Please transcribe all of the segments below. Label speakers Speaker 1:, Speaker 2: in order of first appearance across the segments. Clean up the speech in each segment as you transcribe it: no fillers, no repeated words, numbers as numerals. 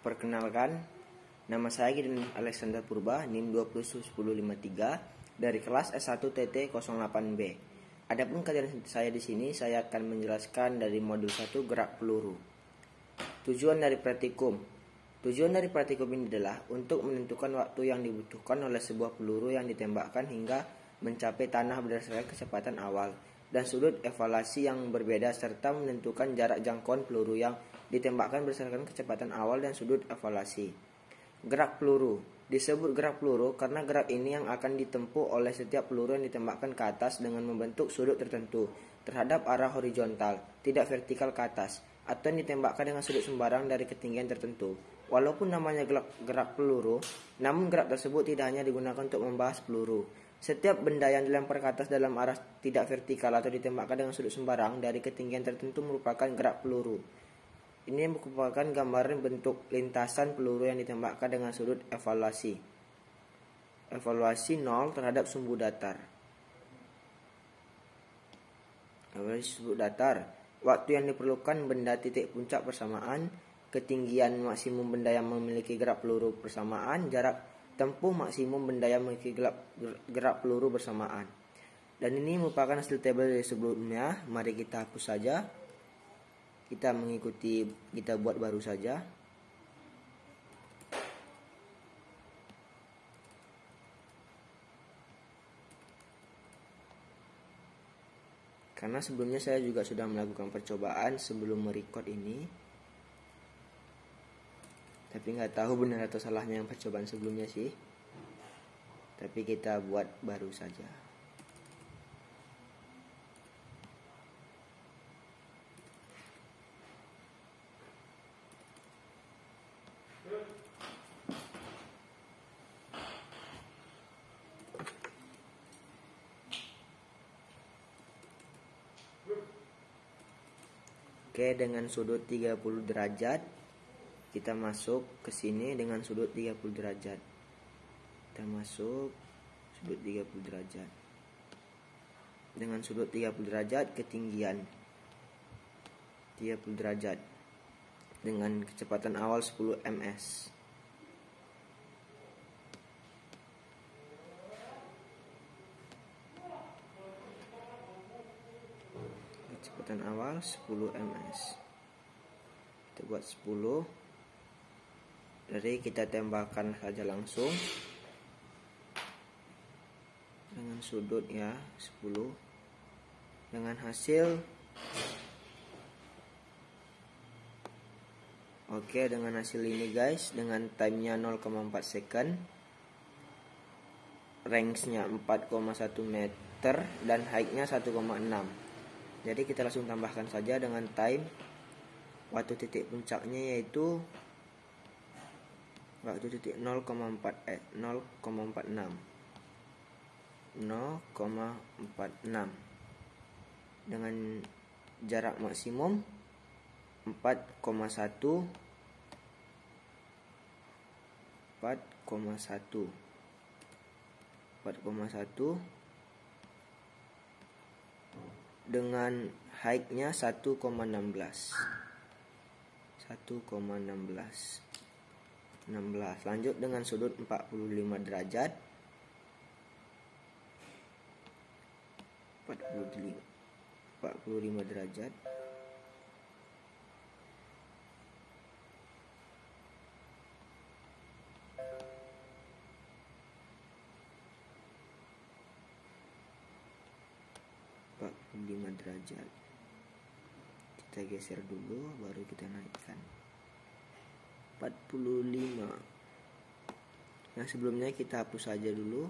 Speaker 1: Perkenalkan, nama saya Gideon Alexander Purba, NIM 201053 dari kelas S1 TT08B. Adapun kajian saya di sini, saya akan menjelaskan dari modul 1 gerak peluru. Tujuan dari praktikum. Tujuan dari praktikum ini adalah untuk menentukan waktu yang dibutuhkan oleh sebuah peluru yang ditembakkan hingga mencapai tanah berdasarkan kecepatan awal dan sudut evaluasi yang berbeda, serta menentukan jarak jangkauan peluru yang ditembakkan berdasarkan kecepatan awal dan sudut evaluasi. Gerak peluru. Disebut gerak peluru karena gerak ini yang akan ditempuh oleh setiap peluru yang ditembakkan ke atas dengan membentuk sudut tertentu terhadap arah horizontal, tidak vertikal ke atas, atau yang ditembakkan dengan sudut sembarang dari ketinggian tertentu. Walaupun namanya gerak peluru, namun gerak tersebut tidak hanya digunakan untuk membahas peluru. Setiap benda yang dilempar ke atas dalam arah tidak vertikal atau ditembakkan dengan sudut sembarang dari ketinggian tertentu merupakan gerak peluru. Ini merupakan gambaran bentuk lintasan peluru yang ditembakkan dengan sudut evaluasi. Evaluasi 0 terhadap sumbu datar. Evaluasi sumbu datar. Waktu yang diperlukan benda titik puncak persamaan, ketinggian maksimum benda yang memiliki gerak peluru persamaan, jarak tempuh maksimum benda yang memiliki gerak peluru bersamaan. Dan ini merupakan hasil tabel dari sebelumnya. Mari kita hapus saja. Kita mengikuti, kita buat baru saja. Karena sebelumnya saya juga sudah melakukan percobaan sebelum merecord ini. Tapi nggak tahu benar atau salahnya yang percobaan sebelumnya sih. Tapi kita buat baru saja. Oke, dengan sudut 30 derajat kita masuk ke sini dengan sudut 30 derajat. Kita masuk sudut 30 derajat. Dengan sudut 30 derajat ketinggian 30 derajat dengan kecepatan awal 10 ms. Kecepatan awal 10 ms. Kita buat 10. Jadi kita tembakkan saja langsung dengan sudut ya 10 dengan hasil dengan hasil ini guys, dengan timenya 0,4 second, range-nya 4,1 meter dan height-nya 1,6. Jadi kita langsung tambahkan saja dengan time waktu titik puncaknya, yaitu waktu titik 0,46 dengan jarak maksimum 4,1 dengan height-nya 1,16. Lanjut dengan sudut 45 derajat. 45 derajat. Derajat. Kita geser dulu baru kita naikkan 45. Yang sebelumnya kita hapus saja dulu.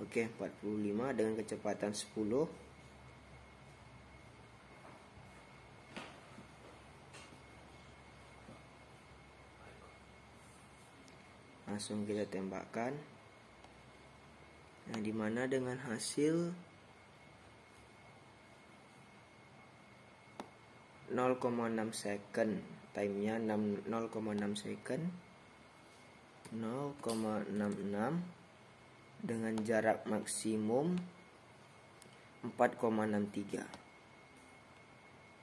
Speaker 1: Oke, 45 dengan kecepatan 10. Langsung kita tembakkan. Nah, dimana dengan hasil 0,6 second, timenya 0,6 second, 0,66 dengan jarak maksimum 4,63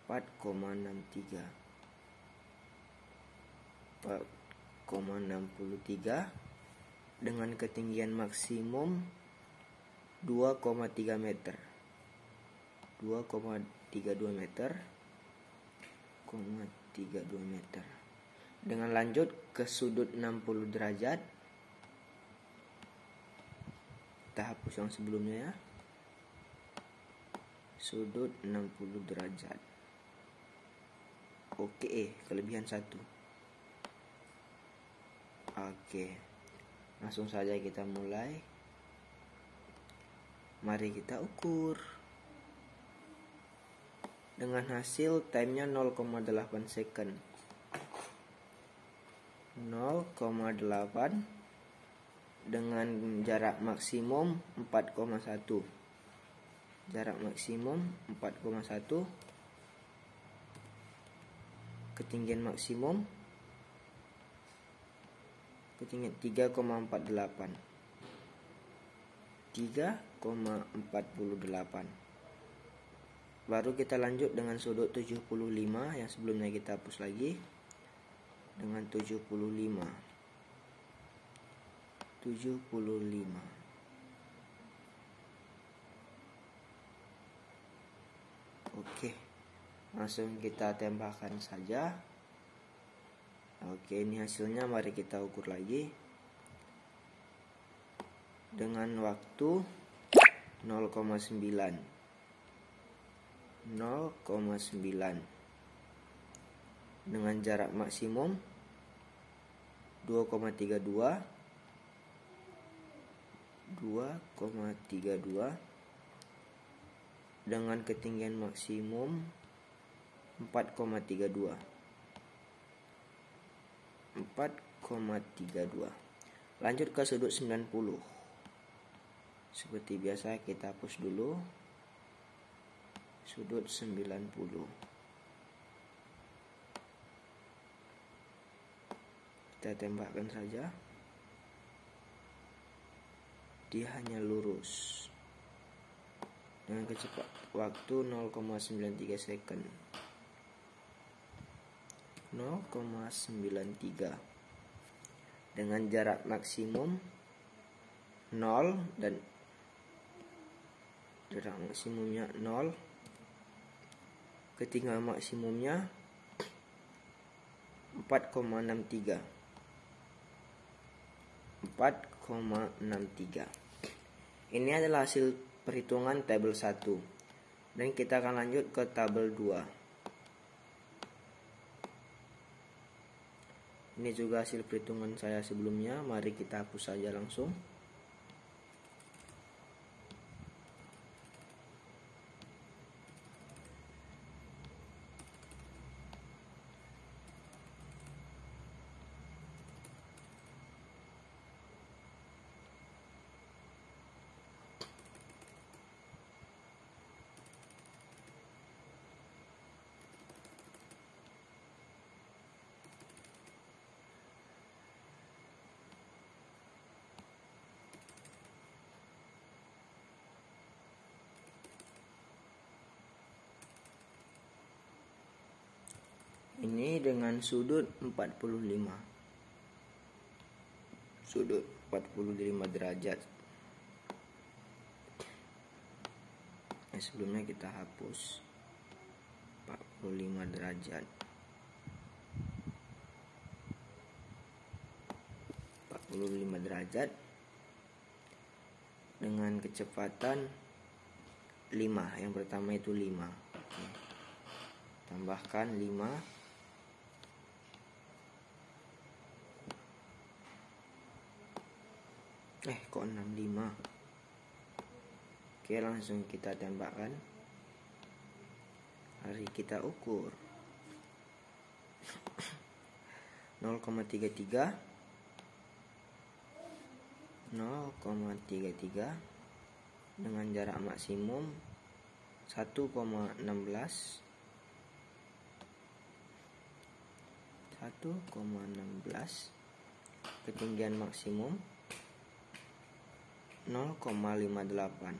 Speaker 1: 4,63 dengan ketinggian maksimum 2,3 meter 2,32 meter dengan lanjut ke sudut 60 derajat. Kita hapus yang sebelumnya ya. Sudut 60 derajat. Oke, kelebihan 1. Oke, langsung saja kita mulai. Mari kita ukur. Dengan hasil timenya 0,8 second. 0,8 dengan jarak maksimum 4,1. Jarak maksimum 4,1. Ketinggian maksimum 3,48. Baru kita lanjut dengan sudut 75 yang sebelumnya kita hapus lagi. Dengan 75. Oke, langsung kita tembakkan saja. Oke, ini hasilnya. Mari kita ukur lagi dengan waktu 0,9 dengan jarak maksimum 2,32 dengan ketinggian maksimum 4,32. Lanjut ke sudut 90. Seperti biasa kita hapus dulu sudut 90. Kita tembakkan saja. Dia hanya lurus dengan kecepatan waktu 0,93 second. 0,93 dengan jarak maksimum 0 dan jarak maksimumnya 0. Ketinggian maksimumnya 4,63. Ini adalah hasil perhitungan tabel 1. Dan kita akan lanjut ke tabel 2. Ini juga hasil perhitungan saya sebelumnya. Mari kita hapus saja langsung. Ini dengan sudut 45. Sudut 45 derajat. Sebelumnya kita hapus 45 derajat. 45 derajat dengan kecepatan 5. Yang pertama itu 5. Oke. Tambahkan 5. Kok 65. Oke, langsung kita tembakkan. Mari kita ukur. 0,33 dengan jarak maksimum 1,16 ketinggian maksimum 0,58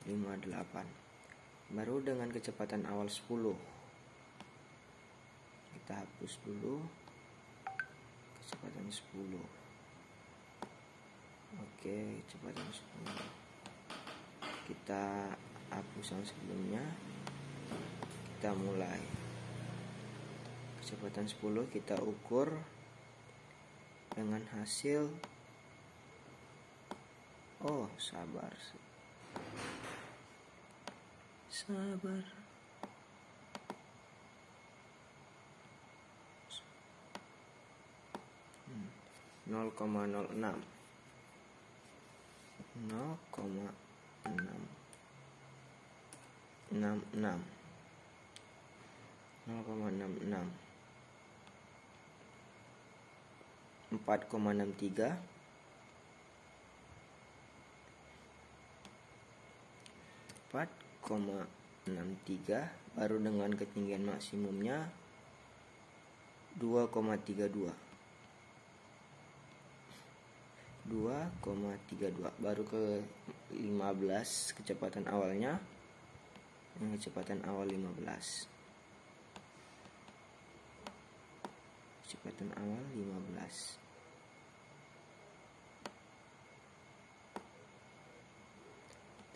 Speaker 1: 58. Baru dengan kecepatan awal 10. Kita hapus dulu kecepatan 10. Oke, kecepatan 10. Kita hapus yang sebelumnya. Kita mulai. Kecepatan 10 kita ukur dengan hasil sabar. Sabar. 0,06 4,63 baru dengan ketinggian maksimumnya 2,32 baru ke 15 kecepatan awalnya. Yang kecepatan awal 15. Kecepatan awal 15.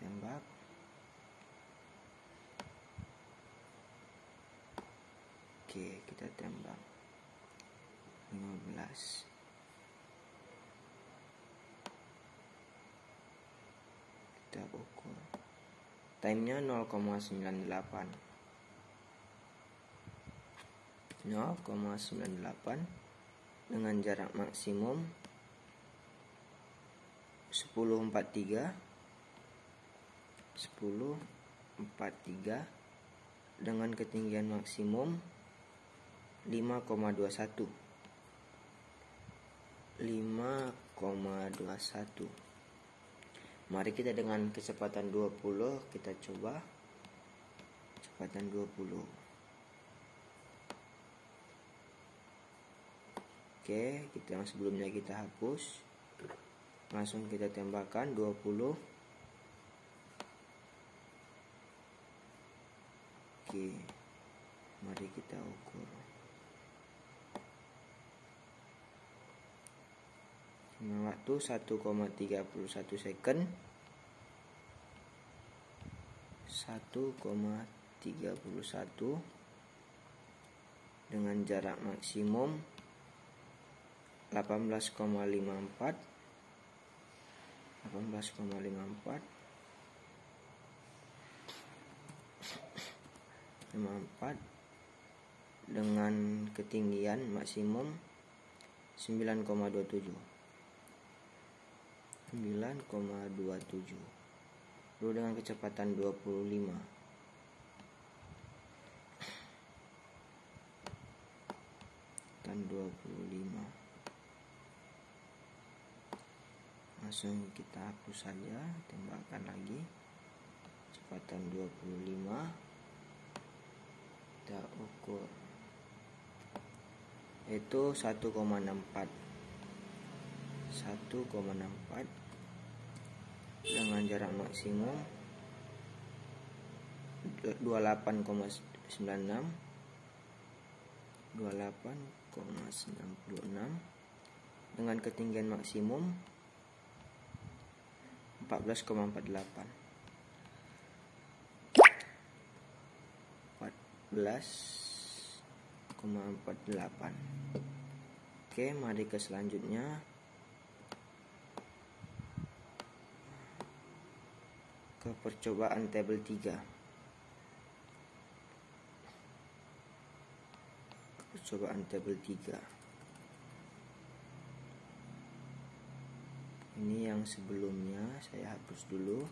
Speaker 1: Tembak. Oke, kita tembak 15. Kita ukur timenya 0,98 dengan jarak maksimum 10,43 dengan ketinggian maksimum 5,21. Mari kita dengan kecepatan 20 kita coba kecepatan 20. Oke, kita yang sebelumnya kita hapus. Langsung kita tembakkan 20. Oke. Mari kita ukur. Waktu 1,31 second. 1,31 dengan jarak maksimum 18,54 dengan ketinggian maksimum 9,27 lalu dengan kecepatan 25. Langsung kita hapus saja, tembakkan lagi kecepatan 25. Kita ukur itu 1,64 dengan jarak maksimum 28,96 dengan ketinggian maksimum 14,48. Oke, mari ke selanjutnya. Ke percobaan tabel 3. Percobaan tabel 3. Ini yang sebelumnya saya hapus dulu.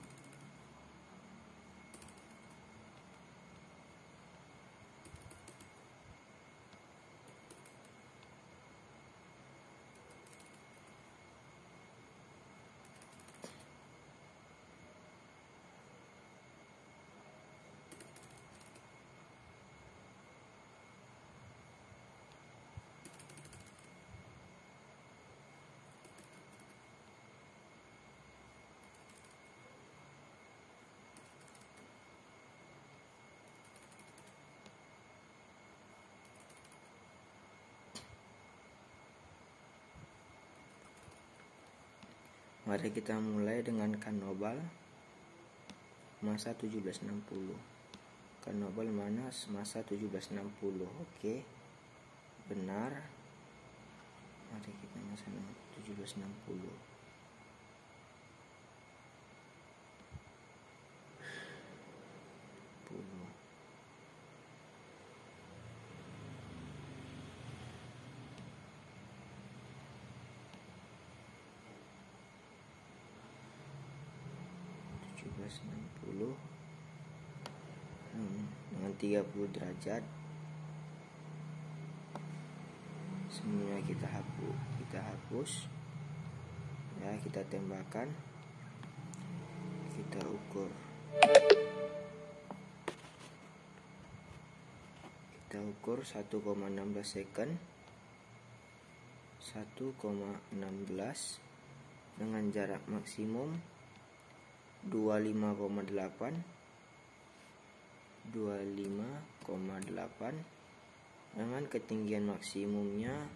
Speaker 1: Mari kita mulai dengan kanobal massa 1760. Kanobal massa 1760. Oke. Benar. Mari kita massa 1760. Dengan 30 derajat. Semuanya kita hapus ya, kita tembakkan, kita ukur 1,16 second, 1,16 dengan jarak maksimum 25,8 dengan ketinggian maksimumnya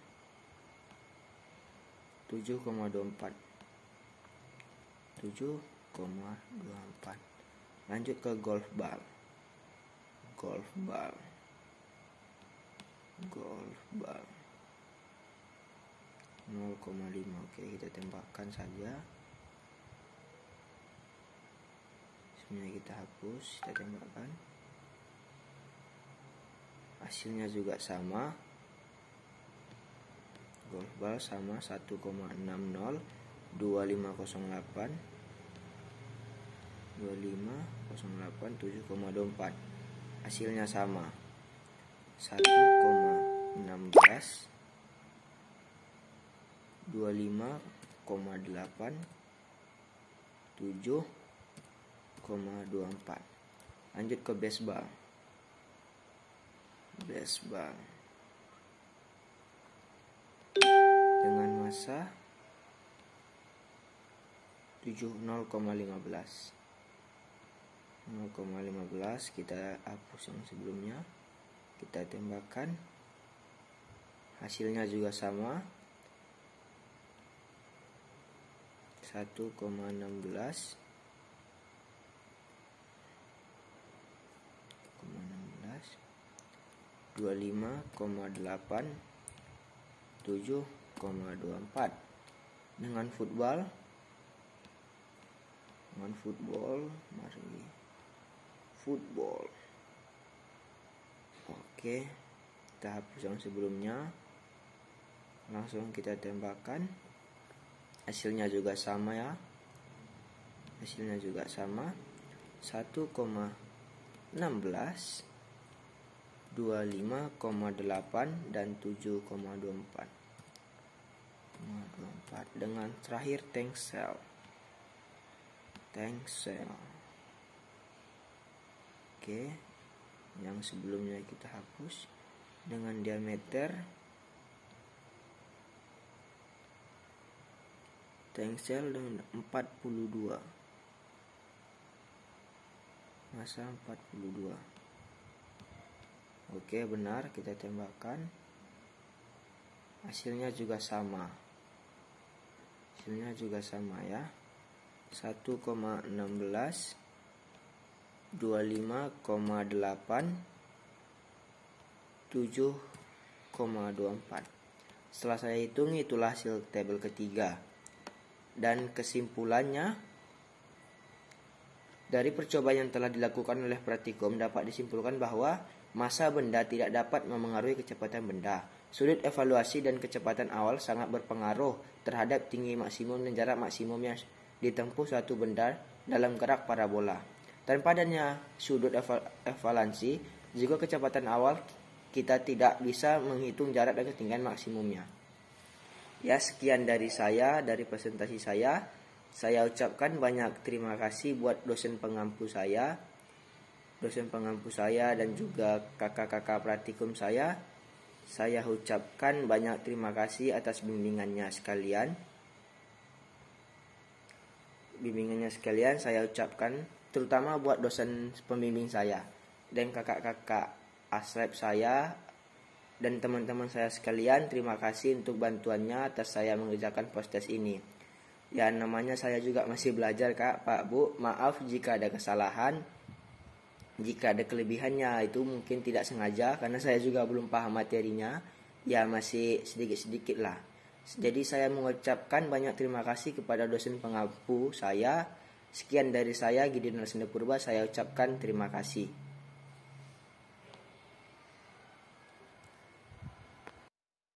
Speaker 1: 7,24. Lanjut ke golf ball 0,5. Oke, kita tembakkan saja. Semuanya kita hapus, kita tembakkan. Hasilnya juga sama. Golf ball sama 1,60 2508 7,24. Hasilnya sama 1,16 25,8 7,24. Lanjut ke baseball dengan massa 0,15. Kita hapus yang sebelumnya, kita tembakkan. Hasilnya juga sama 1,16 25,8 7,24. Dengan football, mari football. Oke, kita hapus yang sebelumnya, langsung kita tembakkan. Hasilnya juga sama ya, 1,16 25,8 dan 7,24 dengan terakhir tank cell. Oke, yang sebelumnya kita hapus. Dengan diameter tank cell dengan 42, massa 42. Oke, benar, kita tembakkan. Hasilnya juga sama ya, 1,16 25,8 7,24. Setelah saya hitung, itulah hasil tabel ketiga. Dan kesimpulannya, dari percobaan yang telah dilakukan oleh praktikum dapat disimpulkan bahwa massa benda tidak dapat memengaruhi kecepatan benda. Sudut evaluasi dan kecepatan awal sangat berpengaruh terhadap tinggi maksimum dan jarak maksimum yang ditempuh suatu benda dalam gerak parabola. Tanpa adanya sudut evaluasi, juga kecepatan awal, kita tidak bisa menghitung jarak dan ketinggian maksimumnya. Ya, sekian dari saya, dari presentasi saya. Saya ucapkan banyak terima kasih buat dosen pengampu saya dan juga kakak-kakak praktikum saya. Saya ucapkan banyak terima kasih atas bimbingannya sekalian. Saya ucapkan terutama buat dosen pembimbing saya dan kakak-kakak aslab saya dan teman-teman saya sekalian. Terima kasih untuk bantuannya atas saya mengerjakan post test ini. Ya namanya saya juga masih belajar Kak, Pak, Bu. Maaf jika ada kesalahan. Jika ada kelebihannya itu mungkin tidak sengaja karena saya juga belum paham materinya. Ya masih sedikit-sedikit lah. Jadi saya mengucapkan banyak terima kasih kepada dosen pengampu saya. Sekian dari saya, Gideon Alexander Purba, saya ucapkan terima kasih.